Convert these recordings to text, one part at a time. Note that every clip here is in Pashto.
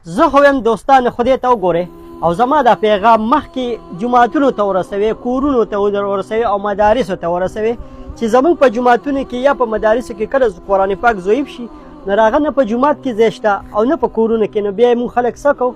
زه خو یم دوستان خدای ته وګورئ او زما دا پیغام مخکې جوماتونو ته ورسوئ، کورونو ته ورسوئ او مدارسو ته ورسوئ چې زموږ په جوماتونو کې یا په مدارسو کې کله قرآن پاک ضعیف شي نو هغه نه په جومات کې ځای شته او نه په کورونو کې، نو بیا یې مونږ خلک څه کوو؟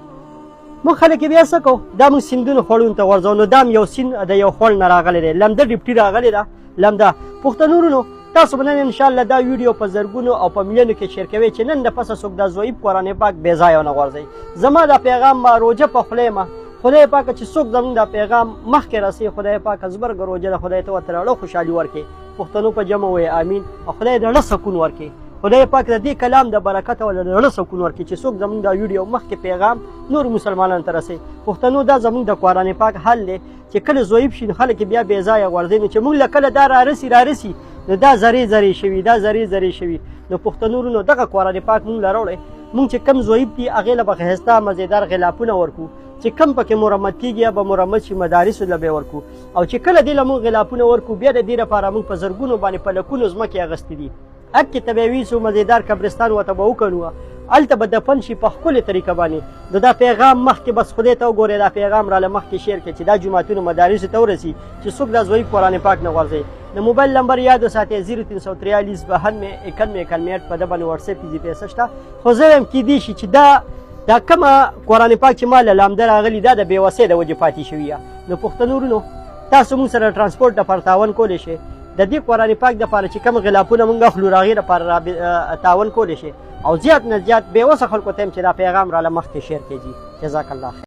مونږ خلک یې بیا څه کوو؟ دا مونږ سیندونو خوړونو ته ورځو. نو دا هم یو سیند د یو خوړ نه راغلی دی، لمده ډیپټي راغلی ده، لمده. پښتنو وروڼو تاسو به نن انشاءالله دا ویډیو په زرګونو او په میلیونو کې شیر کوئ چې نن د پسه څوک دا ضعیف قرآن پاک بې ځایه ونه غورځوئ. زما دا پیغام ما روجه په خوله یم، خدای پاکه چې څوک زموږ دا پیغام مخکې رسوي، خدای پاکه زبرګه روجه ده، خدای ته ورته ډېره خوشحالي ورکړي. پښتنو په جمع وایي امین، او خدای د زړه سکون ورکړي. خدای پاک د دې کلام د برکت او د زړه سکون ورکړي چې څوک زموږ دا ویډیو مخکې پیغام نور مسلمانانو ته رسوي. پښتنو دا زموږ د قرآن پاک حل دی چې کله ضعیف شي نو خلک بیا بې ځایه غورځوي، نو چې موږ له کله دا رارسي نو دا زری شوي، دا زری شوي. نو پښتنو وروڼو دغه قرآن پاک موږ له راوړئ، موږ چې کم ضعیف دي هغې له به ښایسته مزېدار غلافونه ورکړو، چې کم پکې مرمت کېږي یا به مرمت شي مدارسو له به یې ورکړو. او چې کله دې له موږ غلافونه ورکړو بیا د دې لپاره موږ په زرګونو باندې په لکونو ځمکې اخیستې دي. اکې ته به یې ویسو مزېدار قبرستان ورته به وکړو، هلته به دفن شي په ښکلې طریقه باندې. نو دا پیغام مخکې بس خدای ته وګورئ، دا پیغام راله مخکې شیر کړئ چې دا جوماتونو مدارسو ته ورسي چې څوک دا ضعیف قرآن پاک نه غورځوي. د موبایل نمبر یاد وساتئ 0343 92 91 91 په ده باندې وټساپ ایزي پیسه شته. خو زه وایم کیدای شي چې دا کومه قرآن پاک چې ما له لامده راغلي دا د بېوسۍ د وجې پاتې شوي یا. نو پښتنو وروڼو تاسو موږ سره ټرانسپورټ دپاره تعاون کولی شئ، د دې قرآن پاک دپاره چې کوم غلافونه موږ اخلو هغې دپاره تعاون کولی شئ، او زیات نه زیات بېوسه خلکو ته چې دا پیغام راله مخکې شیر کړئ. جزاک الله خیر.